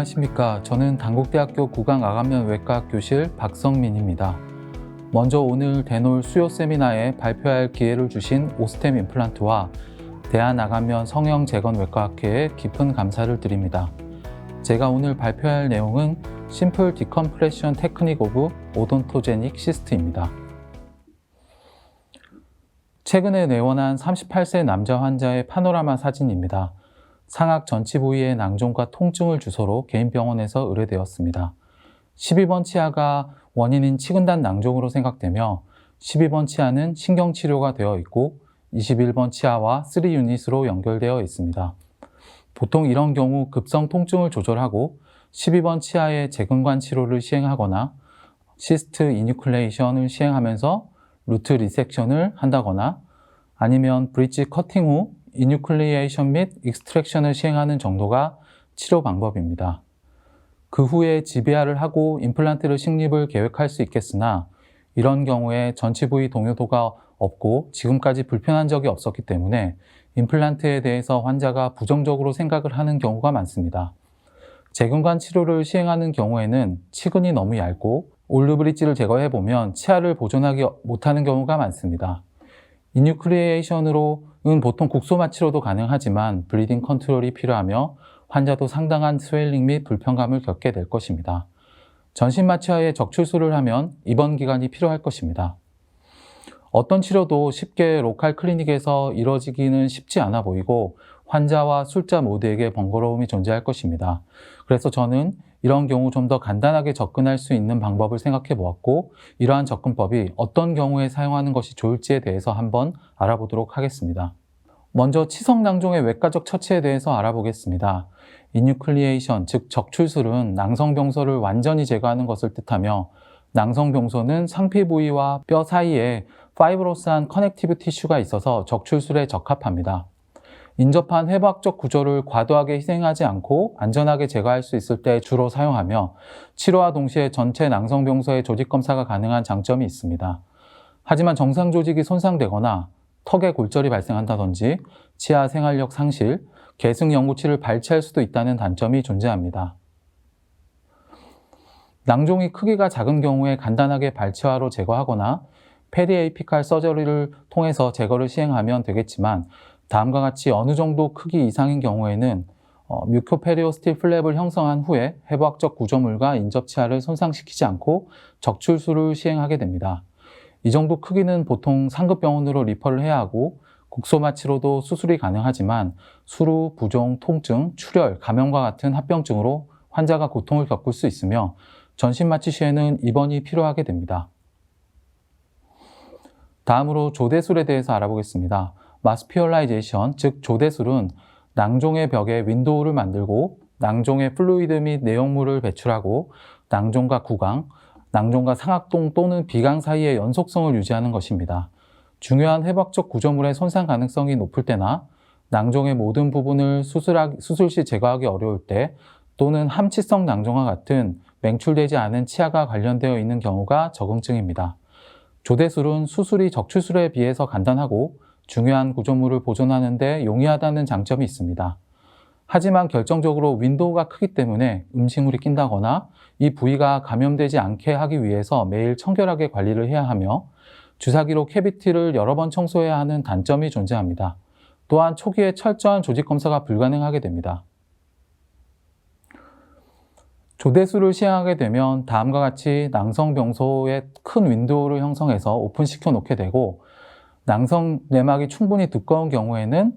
안녕하십니까. 저는 단국대학교 구강암암면 외과 교실 박성민입니다. 먼저 오늘 대놀 수요 세미나에 발표할 기회를 주신 오스템 임플란트와 대한암암면 성형재건외과학회에 깊은 감사를 드립니다. 제가 오늘 발표할 내용은 심플 디컴프레션 테크닉 오브 오돈토제닉 시스트입니다. 최근에 내원한 38세 남자 환자의 파노라마 사진입니다. 상악 전치 부위의 낭종과 통증을 주소로 개인 병원에서 의뢰되었습니다. 12번 치아가 원인인 치근단 낭종으로 생각되며 12번 치아는 신경치료가 되어 있고 21번 치아와 3유닛으로 연결되어 있습니다. 보통 이런 경우 급성 통증을 조절하고 12번 치아의 재근관 치료를 시행하거나 시스트 이뉴클레이션을 시행하면서 루트 리섹션을 한다거나 아니면 브릿지 커팅 후 이뉴클리에이션 및 익스트랙션을 시행하는 정도가 치료 방법입니다. 그 후에 지비아를 하고 임플란트를 식립을 계획할 수 있겠으나 이런 경우에 전치 부위 동요도가 없고 지금까지 불편한 적이 없었기 때문에 임플란트에 대해서 환자가 부정적으로 생각을 하는 경우가 많습니다. 재근관 치료를 시행하는 경우에는 치근이 너무 얇고 올르브릿지를 제거해보면 치아를 보존하지 못하는 경우가 많습니다. 이뉴클리에이션으로는 보통 국소마 치료도 가능하지만 블리딩 컨트롤이 필요하며 환자도 상당한 스웨일링 및 불편감을 겪게 될 것입니다. 전신마 치아에 적출술을 하면 입원 기간이 필요할 것입니다. 어떤 치료도 쉽게 로컬 클리닉에서 이루어지기는 쉽지 않아 보이고 환자와 술자 모두에게 번거로움이 존재할 것입니다. 그래서 저는 이런 경우 좀 더 간단하게 접근할 수 있는 방법을 생각해 보았고 이러한 접근법이 어떤 경우에 사용하는 것이 좋을지에 대해서 한번 알아보도록 하겠습니다. 먼저 치성낭종의 외과적 처치에 대해서 알아보겠습니다. 이뉴클리에이션, 즉 적출술은 낭성병소를 완전히 제거하는 것을 뜻하며 낭성병소는 상피 부위와 뼈 사이에 파이브로스한 커넥티브 티슈가 있어서 적출술에 적합합니다. 인접한 해부학적 구조를 과도하게 희생하지 않고 안전하게 제거할 수 있을 때 주로 사용하며 치료와 동시에 전체 낭성병소의 조직 검사가 가능한 장점이 있습니다. 하지만 정상 조직이 손상되거나 턱에 골절이 발생한다든지 치아 생활력 상실, 계승 연구치를 발치할 수도 있다는 단점이 존재합니다. 낭종이 크기가 작은 경우에 간단하게 발치화로 제거하거나 페리에이피칼 서저리를 통해서 제거를 시행하면 되겠지만 다음과 같이 어느 정도 크기 이상인 경우에는 뮤코페리오스틸 플랩을 형성한 후에 해부학적 구조물과 인접치아를 손상시키지 않고 적출술을 시행하게 됩니다. 이 정도 크기는 보통 상급병원으로 리퍼를 해야 하고 국소마 치료도 수술이 가능하지만 수루, 부종, 통증, 출혈, 감염과 같은 합병증으로 환자가 고통을 겪을 수 있으며 전신마취 시에는 입원이 필요하게 됩니다. 다음으로 조대술에 대해서 알아보겠습니다. 마스피얼라이제이션, 즉 조대술은 낭종의 벽에 윈도우를 만들고 낭종의 플루이드 및 내용물을 배출하고 낭종과 구강, 낭종과 상악동 또는 비강 사이의 연속성을 유지하는 것입니다. 중요한 해부학적 구조물의 손상 가능성이 높을 때나 낭종의 모든 부분을 수술 시 제거하기 어려울 때 또는 함치성 낭종과 같은 맹출되지 않은 치아가 관련되어 있는 경우가 적응증입니다. 조대술은 수술이 적출술에 비해서 간단하고 중요한 구조물을 보존하는 데 용이하다는 장점이 있습니다. 하지만 결정적으로 윈도우가 크기 때문에 음식물이 낀다거나 이 부위가 감염되지 않게 하기 위해서 매일 청결하게 관리를 해야 하며 주사기로 캐비티를 여러 번 청소해야 하는 단점이 존재합니다. 또한 초기에 철저한 조직 검사가 불가능하게 됩니다. 조대술을 시행하게 되면 다음과 같이 낭성병소에 큰 윈도우를 형성해서 오픈시켜 놓게 되고 낭성 내막이 충분히 두꺼운 경우에는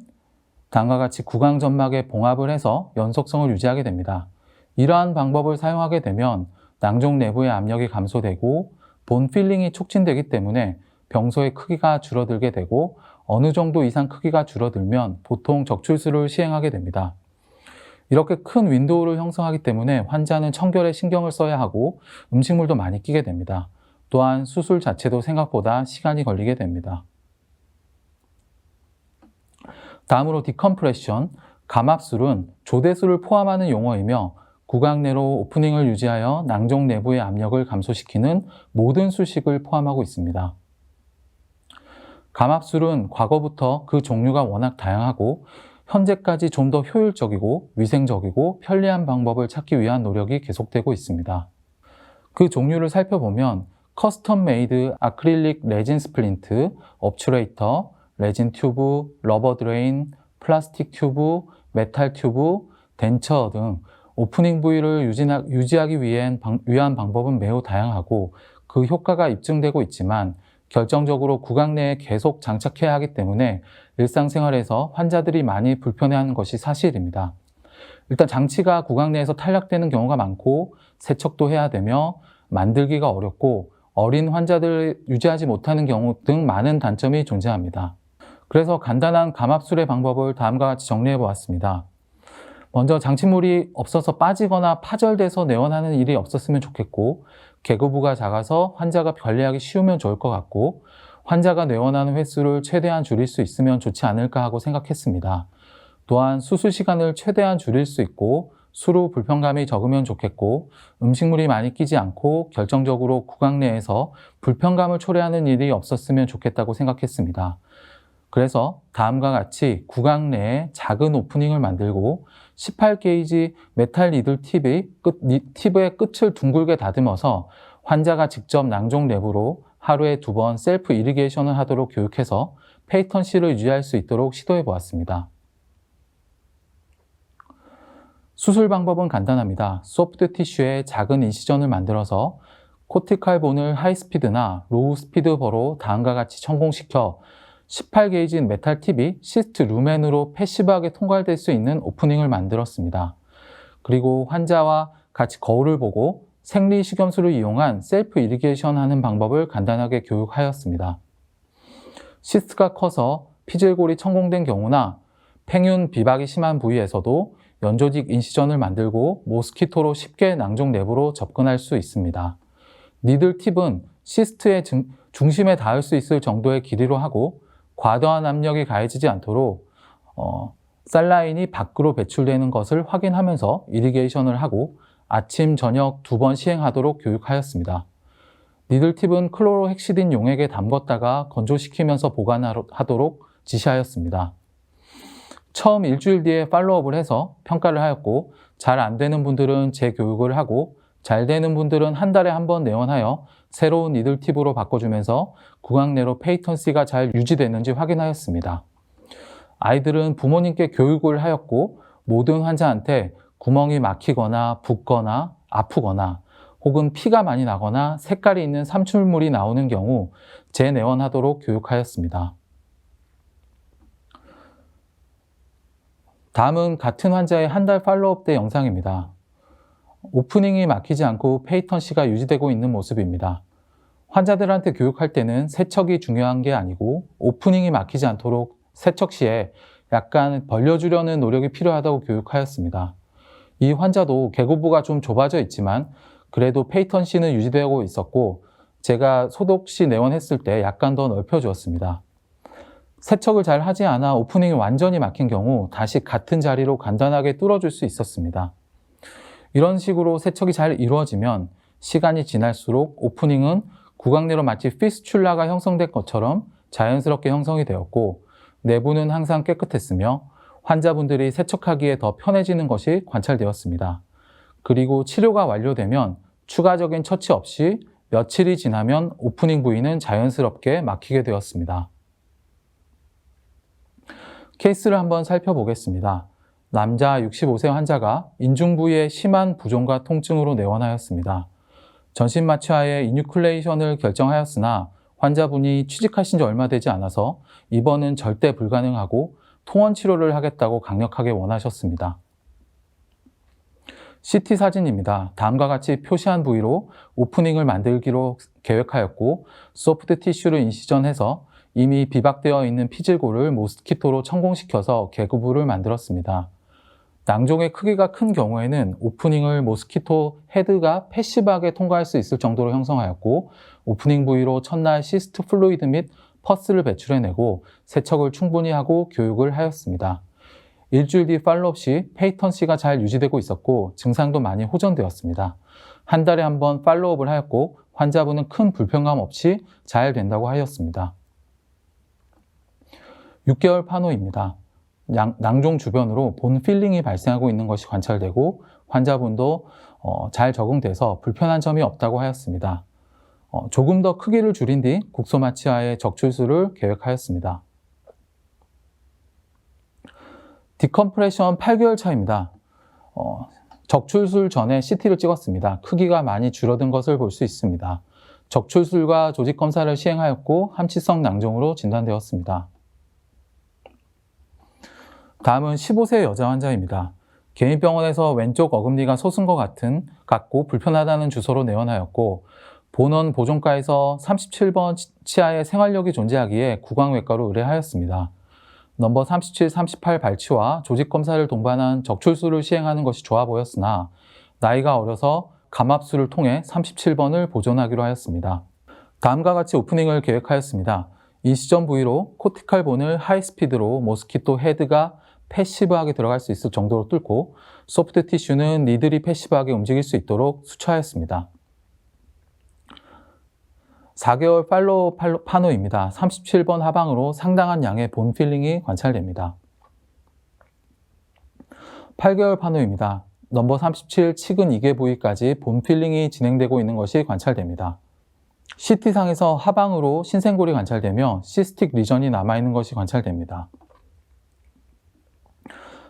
다음과 같이 구강점막에 봉합을 해서 연속성을 유지하게 됩니다. 이러한 방법을 사용하게 되면 낭종 내부의 압력이 감소되고 본 필링이 촉진되기 때문에 병소의 크기가 줄어들게 되고 어느 정도 이상 크기가 줄어들면 보통 적출술을 시행하게 됩니다. 이렇게 큰 윈도우를 형성하기 때문에 환자는 청결에 신경을 써야 하고 음식물도 많이 끼게 됩니다. 또한 수술 자체도 생각보다 시간이 걸리게 됩니다. 다음으로 디컴프레션, 감압술은 조대술을 포함하는 용어이며 구강 내로 오프닝을 유지하여 낭종 내부의 압력을 감소시키는 모든 수식을 포함하고 있습니다. 감압술은 과거부터 그 종류가 워낙 다양하고 현재까지 좀 더 효율적이고 위생적이고 편리한 방법을 찾기 위한 노력이 계속되고 있습니다. 그 종류를 살펴보면 커스텀 메이드 아크릴릭 레진 스플린트, 업추레이터, 레진 튜브, 러버 드레인, 플라스틱 튜브, 메탈 튜브, 덴처 등 오프닝 부위를 유지하기 위한 방법은 매우 다양하고 그 효과가 입증되고 있지만 결정적으로 구강 내에 계속 장착해야 하기 때문에 일상생활에서 환자들이 많이 불편해하는 것이 사실입니다. 일단 장치가 구강 내에서 탈락되는 경우가 많고 세척도 해야 되며 만들기가 어렵고 어린 환자들을 유지하지 못하는 경우 등 많은 단점이 존재합니다. 그래서 간단한 감압술의 방법을 다음과 같이 정리해 보았습니다. 먼저 장치물이 없어서 빠지거나 파절돼서 내원하는 일이 없었으면 좋겠고 개구부가 작아서 환자가 관리하기 쉬우면 좋을 것 같고 환자가 내원하는 횟수를 최대한 줄일 수 있으면 좋지 않을까 하고 생각했습니다. 또한 수술 시간을 최대한 줄일 수 있고 수루 불편감이 적으면 좋겠고 음식물이 많이 끼지 않고 결정적으로 구강 내에서 불편감을 초래하는 일이 없었으면 좋겠다고 생각했습니다. 그래서 다음과 같이 구강 내에 작은 오프닝을 만들고 18게이지 메탈 니들 팁의 끝을 둥글게 다듬어서 환자가 직접 낭종 내부로 하루에 2번 셀프 이리게이션을 하도록 교육해서 페이턴시를 유지할 수 있도록 시도해 보았습니다. 수술 방법은 간단합니다. 소프트 티슈에 작은 인시전을 만들어서 코티칼 본을 하이스피드나 로우 스피드버로 다음과 같이 성공시켜 18게이지 메탈 팁이 시스트 루멘으로 패시브하게 통과될 수 있는 오프닝을 만들었습니다. 그리고 환자와 같이 거울을 보고 생리 식염수를 이용한 셀프 이리게이션 하는 방법을 간단하게 교육하였습니다. 시스트가 커서 피질골이 천공된 경우나 팽윤 비박이 심한 부위에서도 연조직 인시전을 만들고 모스키토로 쉽게 낭종 내부로 접근할 수 있습니다. 니들 팁은 시스트의 중심에 닿을 수 있을 정도의 길이로 하고 과도한 압력이 가해지지 않도록 살라인이 밖으로 배출되는 것을 확인하면서 이리게이션을 하고 아침, 저녁 2번 시행하도록 교육하였습니다. 니들 팁은 클로로헥시딘 용액에 담궜다가 건조시키면서 보관하도록 지시하였습니다. 처음 일주일 뒤에 팔로우업을 해서 평가를 하였고 잘 안 되는 분들은 재교육을 하고 잘 되는 분들은 한 달에 한 번 내원하여 새로운 니들 팁으로 바꿔주면서 구강 내로 페이턴시가 잘 유지되는지 확인하였습니다. 아이들은 부모님께 교육을 하였고 모든 환자한테 구멍이 막히거나 붓거나 아프거나 혹은 피가 많이 나거나 색깔이 있는 삼출물이 나오는 경우 재내원하도록 교육하였습니다. 다음은 같은 환자의 한 달 팔로우업 때 영상입니다. 오프닝이 막히지 않고 페이턴시가 유지되고 있는 모습입니다. 환자들한테 교육할 때는 세척이 중요한 게 아니고 오프닝이 막히지 않도록 세척 시에 약간 벌려주려는 노력이 필요하다고 교육하였습니다. 이 환자도 개구부가 좀 좁아져 있지만 그래도 페이턴시는 유지되고 있었고 제가 소독 시 내원했을 때 약간 더 넓혀주었습니다. 세척을 잘 하지 않아 오프닝이 완전히 막힌 경우 다시 같은 자리로 간단하게 뚫어줄 수 있었습니다. 이런 식으로 세척이 잘 이루어지면 시간이 지날수록 오프닝은 구강 내로 마치 피스출라가 형성된 것처럼 자연스럽게 형성이 되었고 내부는 항상 깨끗했으며 환자분들이 세척하기에 더 편해지는 것이 관찰되었습니다. 그리고 치료가 완료되면 추가적인 처치 없이 며칠이 지나면 오프닝 부위는 자연스럽게 막히게 되었습니다. 케이스를 한번 살펴보겠습니다. 남자 65세 환자가 인중 부위에 심한 부종과 통증으로 내원하였습니다. 전신 마취하에 이뉴클레이션을 결정하였으나 환자분이 취직하신 지 얼마 되지 않아서 입원은 절대 불가능하고 통원 치료를 하겠다고 강력하게 원하셨습니다. CT 사진입니다. 다음과 같이 표시한 부위로 오프닝을 만들기로 계획하였고 소프트 티슈를 인시전해서 이미 비박되어 있는 피질골을 모스키토로 천공시켜서 개구부를 만들었습니다. 낭종의 크기가 큰 경우에는 오프닝을 모스키토 헤드가 패시브하게 통과할 수 있을 정도로 형성하였고 오프닝 부위로 첫날 시스트 플루이드 및 퍼스를 배출해내고 세척을 충분히 하고 교육을 하였습니다. 일주일 뒤 팔로업 시 페이턴시가 잘 유지되고 있었고 증상도 많이 호전되었습니다. 한 달에 한 번 팔로업을 하였고 환자분은 큰 불편감 없이 잘 된다고 하였습니다. 6개월 판호입니다. 낭종 주변으로 본 필링이 발생하고 있는 것이 관찰되고 환자분도 잘 적응돼서 불편한 점이 없다고 하였습니다. 조금 더 크기를 줄인 뒤 국소마취하의 적출술을 계획하였습니다. 디컴프레션 8개월 차입니다. 적출술 전에 CT를 찍었습니다. 크기가 많이 줄어든 것을 볼 수 있습니다. 적출술과 조직검사를 시행하였고 함치성 낭종으로 진단되었습니다. 다음은 15세 여자 환자입니다. 개인병원에서 왼쪽 어금니가 솟은 것 같고 불편하다는 주소로 내원하였고 본원 보존과에서 37번 치아에 생활력이 존재하기에 구강외과로 의뢰하였습니다. 넘버 37, 38 발치와 조직검사를 동반한 적출술을 시행하는 것이 좋아 보였으나 나이가 어려서 감압술을 통해 37번을 보존하기로 하였습니다. 다음과 같이 오프닝을 계획하였습니다. 이 시점 부위로 코티칼 본을 하이스피드로 모스키토 헤드가 패시브하게 들어갈 수 있을 정도로 뚫고 소프트 티슈는 니들이 패시브하게 움직일 수 있도록 수처하였습니다. 4개월 팔로우 파노입니다. 37번 하방으로 상당한 양의 본 필링이 관찰됩니다. 8개월 파노입니다. 넘버 37 치근 2개 부위까지 본 필링이 진행되고 있는 것이 관찰됩니다. CT상에서 하방으로 신생골이 관찰되며 시스틱 리전이 남아있는 것이 관찰됩니다.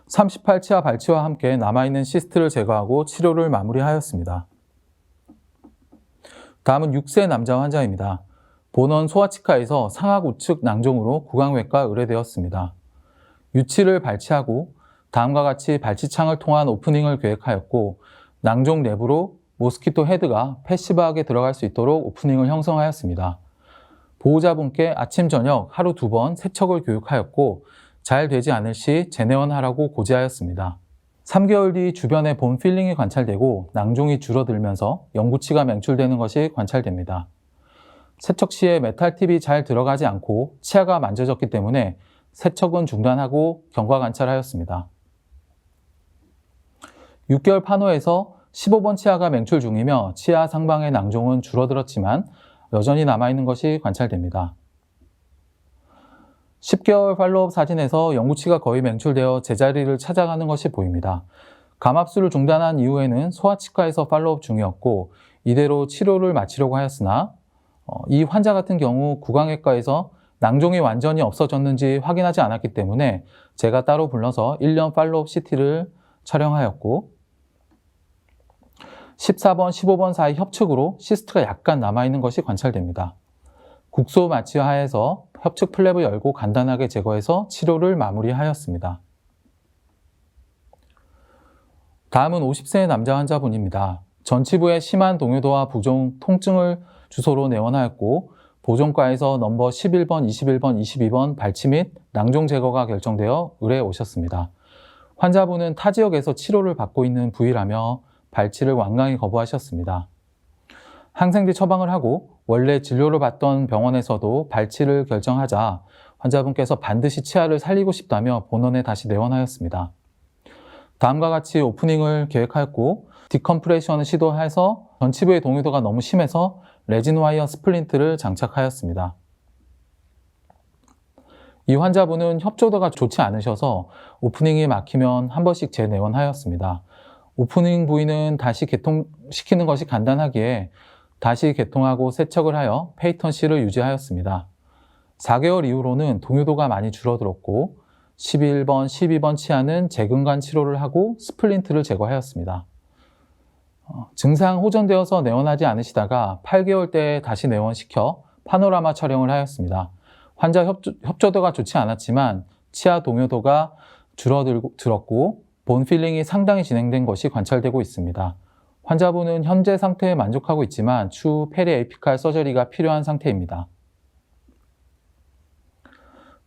38 치아 발치와 함께 남아있는 시스트를 제거하고 치료를 마무리하였습니다. 다음은 6세 남자 환자입니다. 본원 소아치과에서 상악 우측 낭종으로 구강외과 의뢰되었습니다. 유치를 발치하고 다음과 같이 발치창을 통한 오프닝을 계획하였고 낭종 내부로 모스키토 헤드가 패시브하게 들어갈 수 있도록 오프닝을 형성하였습니다. 보호자분께 아침 저녁 하루 2번 세척을 교육하였고 잘 되지 않을 시 재내원하라고 고지하였습니다. 3개월 뒤 주변에 본 필링이 관찰되고 낭종이 줄어들면서 영구치가 맹출되는 것이 관찰됩니다. 세척 시에 메탈 팁이 잘 들어가지 않고 치아가 만져졌기 때문에 세척은 중단하고 경과 관찰하였습니다. 6개월 파노에서 15번 치아가 맹출 중이며 치아 상방의 낭종은 줄어들었지만 여전히 남아있는 것이 관찰됩니다. 10개월 팔로업 사진에서 영구치가 거의 맹출되어 제자리를 찾아가는 것이 보입니다. 감압술을 중단한 이후에는 소아치과에서 팔로업 중이었고 이대로 치료를 마치려고 하였으나 이 환자 같은 경우 구강외과에서 낭종이 완전히 없어졌는지 확인하지 않았기 때문에 제가 따로 불러서 1년 팔로업 CT를 촬영하였고 14번, 15번 사이 협측으로 시스트가 약간 남아있는 것이 관찰됩니다. 국소 마취하에서 협측 플랩을 열고 간단하게 제거해서 치료를 마무리하였습니다. 다음은 50세 남자 환자분입니다. 전치부에 심한 동요도와 부종 통증을 주소로 내원하였고 보존과에서 넘버 11번, 21번, 22번 발치 및 낭종 제거가 결정되어 의뢰에 오셨습니다. 환자분은 타 지역에서 치료를 받고 있는 부위라며 발치를 완강히 거부하셨습니다. 항생제 처방을 하고 원래 진료를 받던 병원에서도 발치를 결정하자 환자분께서 반드시 치아를 살리고 싶다며 본원에 다시 내원하였습니다. 다음과 같이 오프닝을 계획하였고 디컴프레션을 시도해서 전치부의 동요도가 너무 심해서 레진 와이어 스플린트를 장착하였습니다. 이 환자분은 협조도가 좋지 않으셔서 오프닝이 막히면 한 번씩 재내원하였습니다. 오프닝 부위는 다시 개통시키는 것이 간단하기에 다시 개통하고 세척을 하여 페이턴시를 유지하였습니다. 4개월 이후로는 동요도가 많이 줄어들었고 11번, 12번 치아는 재근간 치료를 하고 스플린트를 제거하였습니다. 증상 호전되어서 내원하지 않으시다가 8개월 때에 다시 내원시켜 파노라마 촬영을 하였습니다. 환자 협조도가 좋지 않았지만 치아 동요도가 줄었고 본 필링이 상당히 진행된 것이 관찰되고 있습니다. 환자분은 현재 상태에 만족하고 있지만 추후 페리에이피칼 서저리가 필요한 상태입니다.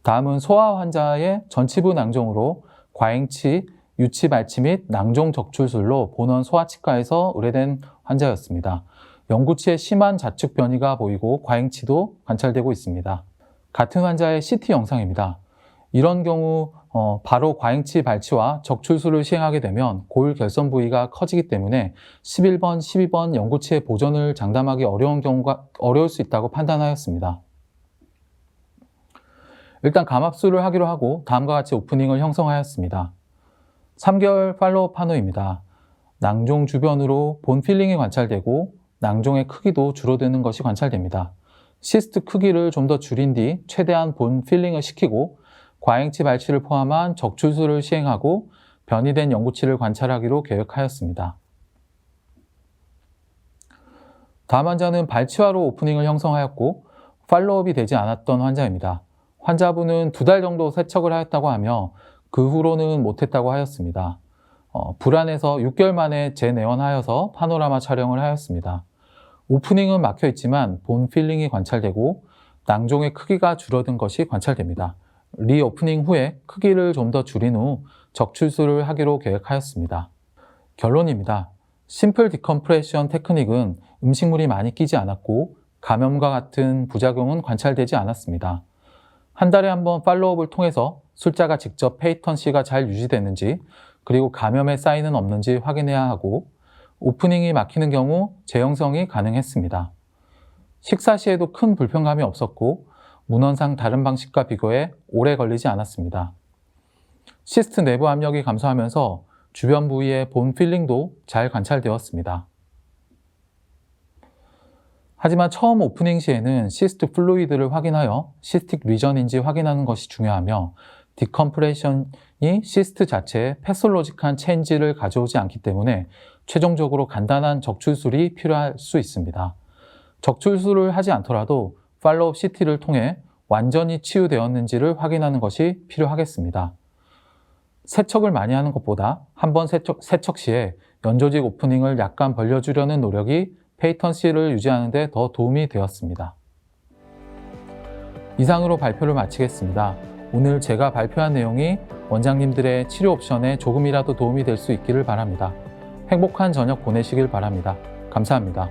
다음은 소아 환자의 전치부 낭종으로 과잉치, 유치 발치 및 낭종 적출술로 본원 소아치과에서 의뢰된 환자였습니다. 영구치에 심한 좌측 변이가 보이고 과잉치도 관찰되고 있습니다. 같은 환자의 CT 영상입니다. 이런 경우 바로 과잉치 발치와 적출술을 시행하게 되면 골 결선 부위가 커지기 때문에 11번, 12번 영구치의 보존을 장담하기 어려울 수 있다고 판단하였습니다. 일단 감압수를 하기로 하고 다음과 같이 오프닝을 형성하였습니다. 3개월 팔로업 한후입니다. 낭종 주변으로 본 필링이 관찰되고 낭종의 크기도 줄어드는 것이 관찰됩니다. 시스트 크기를 좀 더 줄인 뒤 최대한 본 필링을 시키고 과잉치 발치를 포함한 적출수를 시행하고 변이된 영구치를 관찰하기로 계획하였습니다. 다음 환자는 발치화로 오프닝을 형성하였고 팔로업이 되지 않았던 환자입니다. 환자분은 2달 정도 세척을 하였다고 하며 그 후로는 못했다고 하였습니다. 불안해서 6개월 만에 재내원하여서 파노라마 촬영을 하였습니다. 오프닝은 막혀 있지만 본 필링이 관찰되고 낭종의 크기가 줄어든 것이 관찰됩니다. 리오프닝 후에 크기를 좀 더 줄인 후 적출수를 하기로 계획하였습니다. 결론입니다. 심플 디컴프레션 테크닉은 음식물이 많이 끼지 않았고 감염과 같은 부작용은 관찰되지 않았습니다. 한 달에 한 번 팔로업을 통해서 술자가 직접 페이턴시가 잘 유지되는지 그리고 감염의 사인은 없는지 확인해야 하고 오프닝이 막히는 경우 재형성이 가능했습니다. 식사 시에도 큰 불편감이 없었고 문헌상 다른 방식과 비교해 오래 걸리지 않았습니다. 시스트 내부 압력이 감소하면서 주변 부위의 본 필링도 잘 관찰되었습니다. 하지만 처음 오프닝 시에는 시스트 플루이드를 확인하여 시스틱 리전인지 확인하는 것이 중요하며 디컴프레션이 시스트 자체에 패솔로직한 체인지를 가져오지 않기 때문에 최종적으로 간단한 적출술이 필요할 수 있습니다. 적출술을 하지 않더라도 팔로업 CT를 통해 완전히 치유되었는지를 확인하는 것이 필요하겠습니다. 세척을 많이 하는 것보다 한 번 세척 시에 연조직 오프닝을 약간 벌려주려는 노력이 페이턴시를 유지하는 데 더 도움이 되었습니다. 이상으로 발표를 마치겠습니다. 오늘 제가 발표한 내용이 원장님들의 치료 옵션에 조금이라도 도움이 될 수 있기를 바랍니다. 행복한 저녁 보내시길 바랍니다. 감사합니다.